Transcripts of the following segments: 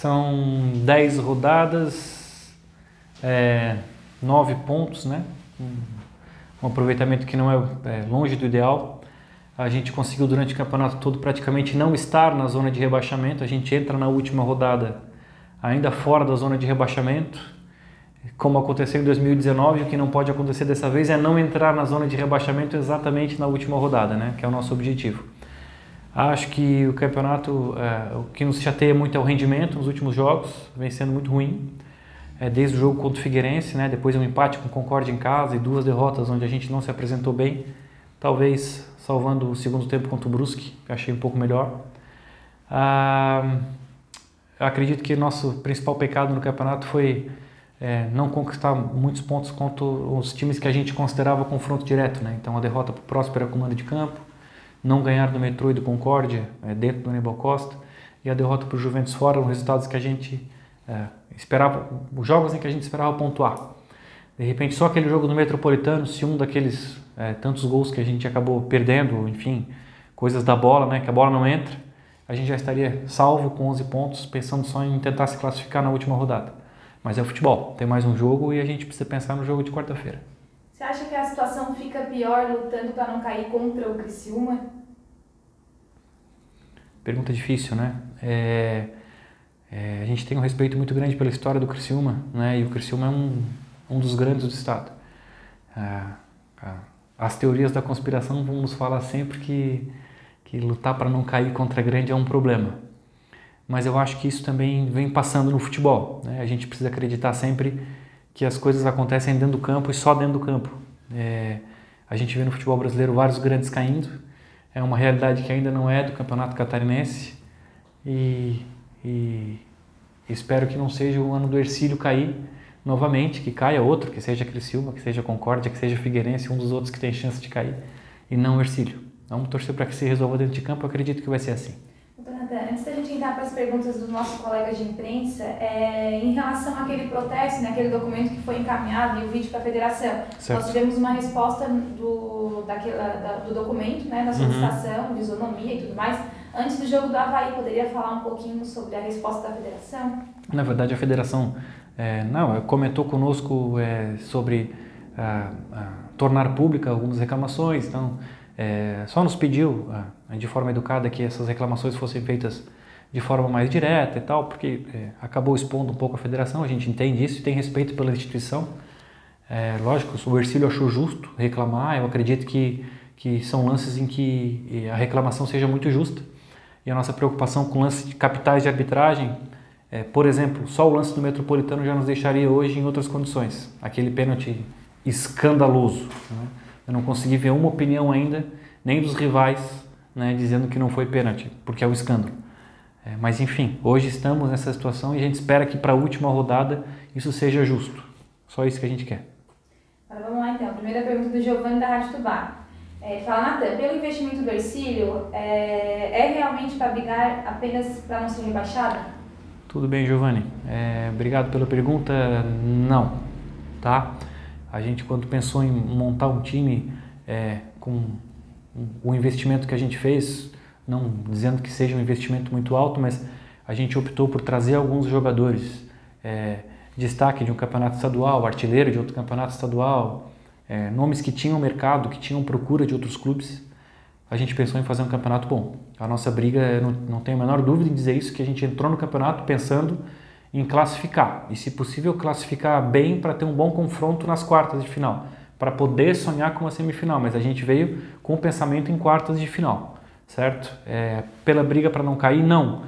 São 10 rodadas, 9 pontos, né? Um aproveitamento que não é longe do ideal. A gente conseguiu durante o campeonato todo praticamente não estar na zona de rebaixamento. A gente entra na última rodada ainda fora da zona de rebaixamento, como aconteceu em 2019. O que não pode acontecer dessa vez é não entrar na zona de rebaixamento exatamente na última rodada, né? Que é o nosso objetivo. Acho que o campeonato, o que nos chateia muito é o rendimento nos últimos jogos, vem sendo muito ruim. Desde o jogo contra o Figueirense, né? Depois um empate com o Concórdia em casa e 2 derrotas onde a gente não se apresentou bem. Talvez salvando o segundo tempo contra o Brusque, que achei um pouco melhor. Acredito que nosso principal pecado no campeonato foi não conquistar muitos pontos contra os times que a gente considerava confronto direto, né? Então a derrota para o Próspera com mando de campo, não ganhar do Metrô e do Concórdia dentro do Aníbal Costa, e a derrota para o Juventus fora, os resultados que a gente esperava, os jogos em que a gente esperava pontuar. De repente só aquele jogo do Metropolitano, se um daqueles tantos gols que a gente acabou perdendo, enfim, coisas da bola, né, que a bola não entra, a gente já estaria salvo com 11 pontos, pensando só em tentar se classificar na última rodada. Mas é o futebol, tem mais um jogo e a gente precisa pensar no jogo de quarta-feira. Você acha que a situação fica pior lutando para não cair contra o Criciúma? Pergunta difícil, né? A gente tem um respeito muito grande pela história do Criciúma, né? E o Criciúma é um dos grandes do estado. As teorias da conspiração vão nos falar sempre que lutar para não cair contra grande é um problema. Mas eu acho que isso também vem passando no futebol, né? A gente precisa acreditar sempre que as coisas acontecem dentro do campo e só dentro do campo. A gente vê no futebol brasileiro vários grandes caindo. É uma realidade que ainda não é do Campeonato Catarinense e espero que não seja o ano do Hercílio cair novamente, que caia outro, que seja Criciúma, que seja Concórdia, que seja Figueirense, um dos outros que tem chance de cair, e não o Hercílio. Vamos torcer para que se resolva dentro de campo, eu acredito que vai ser assim. Doutor Natan, antes da gente entrar para as perguntas dos nossos colegas de imprensa, em relação àquele protesto, né, aquele documento que foi encaminhado e o vídeo para a federação, certo. Nós tivemos uma resposta do documento, né, da solicitação, de isonomia e tudo mais. Antes do jogo do Avaí, poderia falar um pouquinho sobre a resposta da federação? Na verdade, a federação comentou conosco sobre tornar pública algumas reclamações, então só nos pediu de forma educada que essas reclamações fossem feitas de forma mais direta e tal, porque acabou expondo um pouco a federação, a gente entende isso e tem respeito pela instituição. Lógico, o Hercílio achou justo reclamar, eu acredito que são lances em que a reclamação seja muito justa, e a nossa preocupação com lances de capitais de arbitragem, por exemplo, só o lance do Metropolitano já nos deixaria hoje em outras condições, aquele pênalti escandaloso, né? Eu não consegui ver uma opinião ainda, nem dos rivais, né, dizendo que não foi pênalti, porque é um escândalo. Mas enfim, hoje estamos nessa situação e a gente espera que para a última rodada isso seja justo. Só isso que a gente quer. Agora vamos lá então. Primeira pergunta do Giovanni da Rádio Tubá. Fala, Natan, pelo investimento do Hercílio, é realmente para brigar apenas para não ser rebaixado? Tudo bem, Giovanni. Obrigado pela pergunta. Não, tá? A gente, quando pensou em montar um time com o investimento que a gente fez, não dizendo que seja um investimento muito alto, mas a gente optou por trazer alguns jogadores, destaque de um campeonato estadual, artilheiro de outro campeonato estadual, nomes que tinham mercado, que tinham procura de outros clubes. A gente pensou em fazer um campeonato bom. A nossa briga, não tenho a menor dúvida em dizer isso, que a gente entrou no campeonato pensando em classificar, e se possível classificar bem para ter um bom confronto nas quartas de final, para poder sonhar com uma semifinal, mas a gente veio com o pensamento em quartas de final, certo? Pela briga para não cair, não,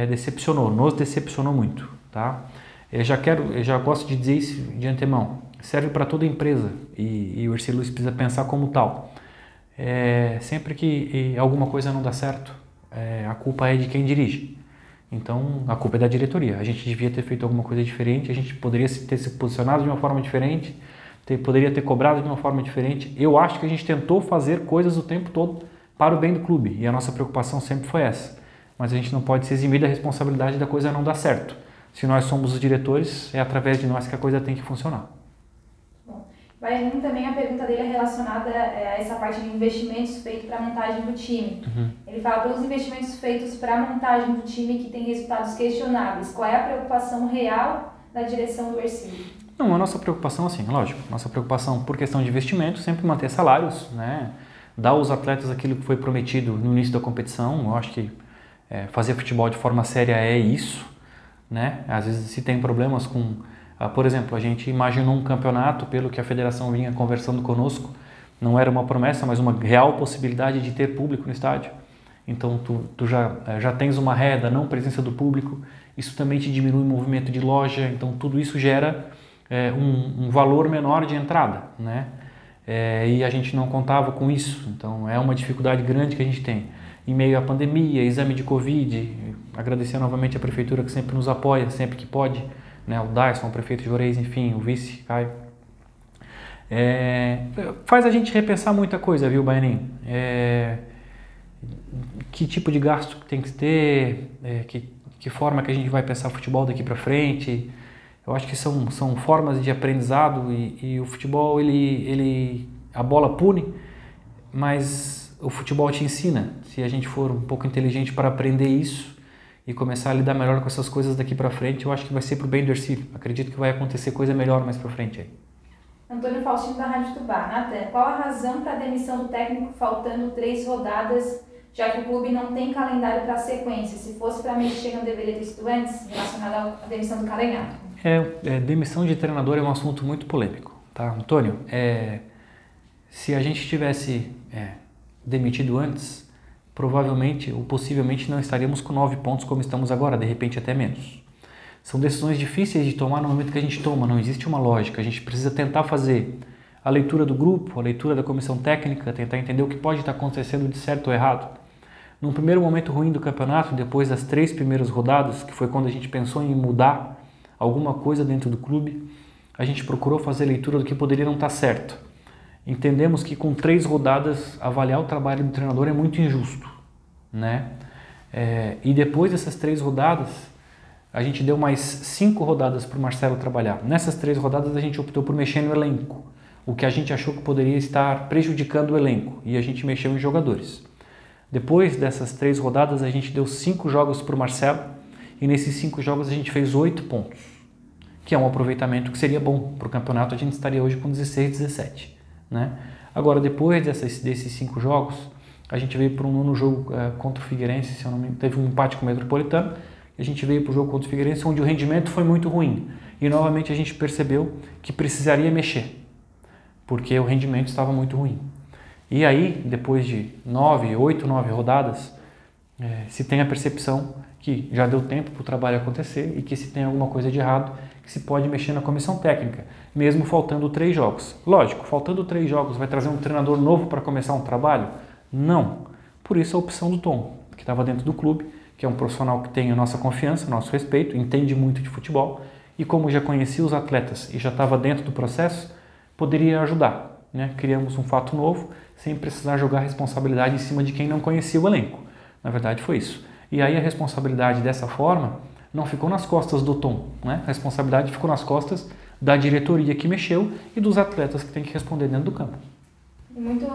decepcionou, nos decepcionou muito, tá? Eu já gosto de dizer isso de antemão, serve para toda empresa e o Hercílio Luz precisa pensar como tal. Sempre que alguma coisa não dá certo, a culpa é de quem dirige. Então, a culpa é da diretoria. A gente devia ter feito alguma coisa diferente, a gente poderia ter se posicionado de uma forma diferente, poderia ter cobrado de uma forma diferente. Eu acho que a gente tentou fazer coisas o tempo todo para o bem do clube, e a nossa preocupação sempre foi essa. Mas a gente não pode se eximir da responsabilidade da coisa não dar certo. Se nós somos os diretores, é através de nós que a coisa tem que funcionar. Bom, Baianinho também, a pergunta dele é relacionada a essa parte de investimentos feitos para a montagem do time. Ele fala, pelos investimentos feitos para a montagem do time que tem resultados questionáveis, qual é a preocupação real da direção do Hercílio? Não, a nossa preocupação, assim, lógico, nossa preocupação por questão de investimento, sempre manter salários, né? Dar aos atletas aquilo que foi prometido no início da competição. Eu acho que fazer futebol de forma séria é isso, né? Às vezes se tem problemas com... por exemplo, a gente imaginou um campeonato, pelo que a federação vinha conversando conosco, não era uma promessa, mas uma real possibilidade de ter público no estádio. Então, tu já tens uma reda, não presença do público, isso também te diminui o movimento de loja, então tudo isso gera um valor menor de entrada, né? E a gente não contava com isso, então é uma dificuldade grande que a gente tem. Em meio à pandemia, exame de Covid, agradecer novamente a prefeitura que sempre nos apoia, sempre que pode, né, o Dyson, o prefeito de Juarez, enfim, o vice, Caio. Faz a gente repensar muita coisa, viu, Baianinho? Que tipo de gasto tem que ter, que forma que a gente vai pensar futebol daqui para frente. Eu acho que são formas de aprendizado e o futebol, a bola pune, mas o futebol te ensina. Se a gente for um pouco inteligente para aprender isso, e começar a lidar melhor com essas coisas daqui para frente, eu acho que vai ser pro bem do Hercílio. Acredito que vai acontecer coisa melhor mais para frente aí. Antônio Faustino da Rádio Tubá. Natan, qual a razão para a demissão do técnico faltando 3 rodadas, já que o clube não tem calendário para a sequência? Se fosse para mexer, não deveria ter sido antes, relacionado à demissão do Caranhato? Demissão de treinador é um assunto muito polêmico, tá, Antônio? Se a gente tivesse demitido antes, provavelmente ou possivelmente não estaríamos com 9 pontos como estamos agora, de repente até menos. São decisões difíceis de tomar no momento que a gente toma, não existe uma lógica, a gente precisa tentar fazer a leitura do grupo, a leitura da comissão técnica, tentar entender o que pode estar acontecendo de certo ou errado. Num primeiro momento ruim do campeonato, depois das 3 primeiras rodadas, que foi quando a gente pensou em mudar alguma coisa dentro do clube, a gente procurou fazer a leitura do que poderia não estar certo. Entendemos que com 3 rodadas avaliar o trabalho do treinador é muito injusto, né? E depois dessas 3 rodadas, a gente deu mais 5 rodadas para o Marcelo trabalhar. Nessas 3 rodadas a gente optou por mexer no elenco, o que a gente achou que poderia estar prejudicando o elenco, e a gente mexeu em jogadores. Depois dessas 3 rodadas a gente deu 5 jogos para o Marcelo, e nesses 5 jogos a gente fez 8 pontos, que é um aproveitamento que seria bom para o campeonato. A gente estaria hoje com 16, 17. Né? Agora, depois desses 5 jogos, a gente veio para um 9º jogo contra o Figueirense, se eu não me engano, teve um empate com o Metropolitano, e a gente veio para o jogo contra o Figueirense, onde o rendimento foi muito ruim. E novamente a gente percebeu que precisaria mexer, porque o rendimento estava muito ruim. E aí, depois de 8, 9 rodadas, se tem a percepção que já deu tempo para o trabalho acontecer e que se tem alguma coisa de errado, que se pode mexer na comissão técnica, mesmo faltando 3 jogos. Lógico, faltando 3 jogos, vai trazer um treinador novo para começar um trabalho? Não. Por isso a opção do Tom, que estava dentro do clube, que é um profissional que tem a nossa confiança, nosso respeito, entende muito de futebol, e como já conhecia os atletas e já estava dentro do processo, poderia ajudar, né? Criamos um fato novo, sem precisar jogar a responsabilidade em cima de quem não conhecia o elenco. Na verdade foi isso. E aí a responsabilidade dessa forma não ficou nas costas do Tom, né? A responsabilidade ficou nas costas da diretoria que mexeu e dos atletas que tem que responder dentro do campo. Muito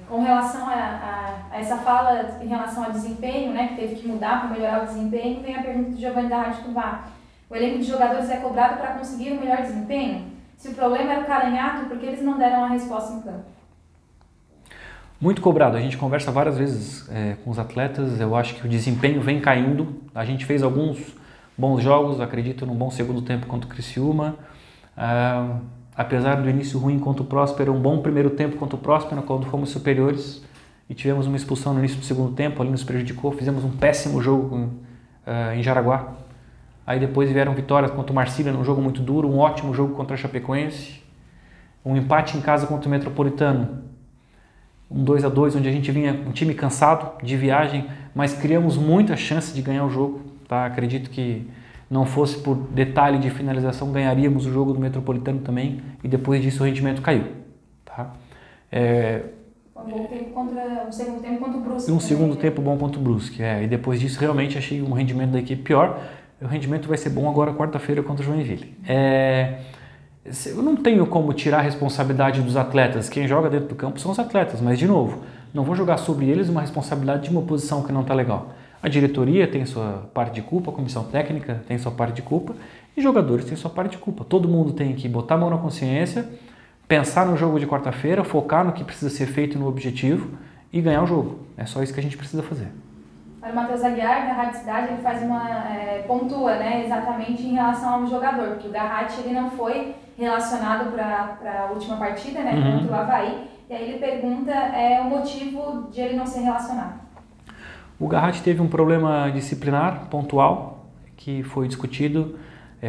com relação a essa fala em relação ao desempenho, né, que teve que mudar para melhorar o desempenho, vem a pergunta do Giovanni da Rádio Tubá. O elenco de jogadores é cobrado para conseguir o melhor desempenho? Se o problema era o Caranhato, por que eles não deram a resposta em campo? Muito cobrado. A gente conversa várias vezes com os atletas. Eu acho que o desempenho vem caindo. A gente fez alguns bons jogos, acredito num bom segundo tempo contra o Criciúma. Apesar do início ruim contra o Próspera, um bom primeiro tempo contra o Próspera, quando fomos superiores e tivemos uma expulsão no início do segundo tempo, ali nos prejudicou. Fizemos um péssimo jogo em Jaraguá. Aí depois vieram vitórias contra o Marcília, num jogo muito duro, um ótimo jogo contra a Chapecoense, um empate em casa contra o Metropolitano, um 2-2, onde a gente vinha um time cansado de viagem, mas criamos muita chance de ganhar o jogo. Tá? Acredito que não fosse por detalhe de finalização, ganharíamos o jogo do Metropolitano também, e depois disso o rendimento caiu. Tá? Um segundo tempo contra o Brusque. Um segundo tempo bom contra o Brusque. E depois disso realmente achei um rendimento da equipe pior. O rendimento vai ser bom agora quarta-feira contra o Joinville. Eu não tenho como tirar a responsabilidade dos atletas. Quem joga dentro do campo são os atletas, mas de novo, não vou jogar sobre eles uma responsabilidade de uma posição que não está legal. A diretoria tem sua parte de culpa, a comissão técnica tem sua parte de culpa e jogadores têm sua parte de culpa. Todo mundo tem que botar a mão na consciência, pensar no jogo de quarta-feira, focar no que precisa ser feito no objetivo e ganhar o jogo. É só isso que a gente precisa fazer. O Matheus Aguiar, da Rádio Cidade, ele faz pontua, né, exatamente em relação ao jogador, porque o Garratti ele não foi relacionado para a última partida, né, contra o Avaí, e aí ele pergunta o motivo de ele não ser relacionado. O Garratti teve um problema disciplinar pontual, que foi discutido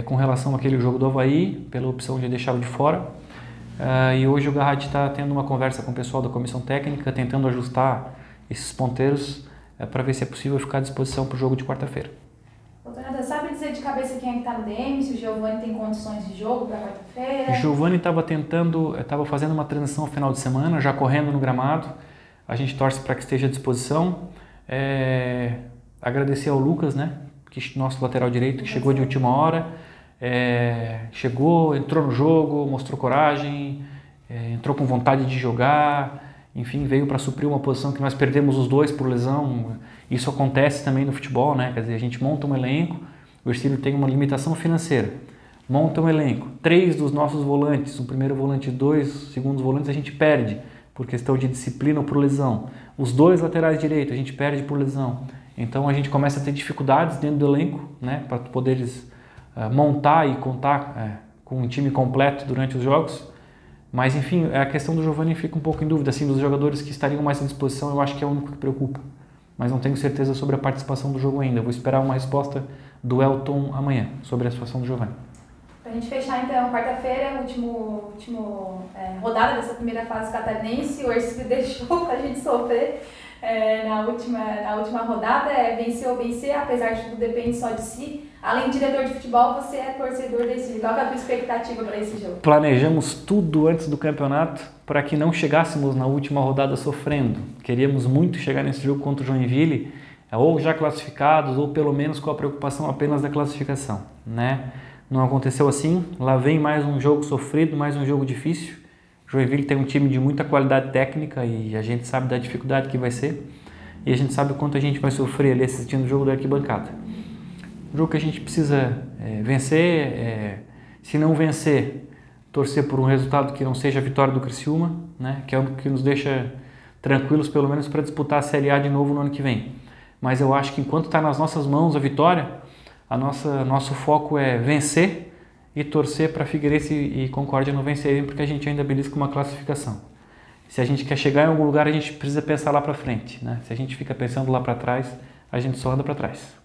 com relação àquele jogo do Avaí, pela opção de deixá-lo de fora, e hoje o Garratti está tendo uma conversa com o pessoal da comissão técnica, tentando ajustar esses ponteiros, para ver se é possível ficar à disposição para o jogo de quarta-feira. Doutor Nathan, sabe dizer de cabeça quem é que está no DM, se o Giovani tem condições de jogo para quarta-feira? O Giovani estava fazendo uma transição no final de semana, já correndo no gramado, a gente torce para que esteja à disposição. Agradecer ao Lucas, né, nosso lateral direito, que chegou de última hora, entrou no jogo, mostrou coragem, entrou com vontade de jogar. Enfim, veio para suprir uma posição que nós perdemos os dois por lesão. Isso acontece também no futebol, né? Quer dizer, a gente monta um elenco, o Ercílio tem uma limitação financeira, monta um elenco, 3 dos nossos volantes, o primeiro volante e 2 segundos volantes a gente perde por questão de disciplina ou por lesão. Os 2 laterais direitos a gente perde por lesão. Então a gente começa a ter dificuldades dentro do elenco, né? Para poderes montar e contar com um time completo durante os jogos. Mas, enfim, a questão do Giovani fica um pouco em dúvida, assim, dos jogadores que estariam mais à disposição, eu acho que é o único que preocupa. Mas não tenho certeza sobre a participação do jogo ainda. Vou esperar uma resposta do Elton amanhã sobre a situação do Giovani. Para a gente fechar, então, quarta-feira, última rodada dessa primeira fase catarinense, o Ercílio deixou a gente sofrer na última rodada, vencer ou vencer, apesar de tudo depende só de si. Além de diretor de futebol, você é torcedor desse jogo. Qual é a tua expectativa para esse jogo? Planejamos tudo antes do campeonato para que não chegássemos na última rodada sofrendo. Queríamos muito chegar nesse jogo contra o Joinville, ou já classificados, ou pelo menos com a preocupação apenas da classificação, né? Não aconteceu assim. Lá vem mais um jogo sofrido, mais um jogo difícil. Joinville tem um time de muita qualidade técnica e a gente sabe da dificuldade que vai ser. E a gente sabe o quanto a gente vai sofrer ali assistindo o jogo da arquibancada. Um jogo que a gente precisa vencer, se não vencer, torcer por um resultado que não seja a vitória do Criciúma, né? Que é algo que nos deixa tranquilos pelo menos para disputar a Série A de novo no ano que vem. Mas eu acho que enquanto está nas nossas mãos a vitória, nosso foco é vencer e torcer para Figueirense e Concórdia não vencerem, porque a gente ainda belisca uma classificação. Se a gente quer chegar em algum lugar, a gente precisa pensar lá para frente, né? Se a gente fica pensando lá para trás, a gente só anda para trás.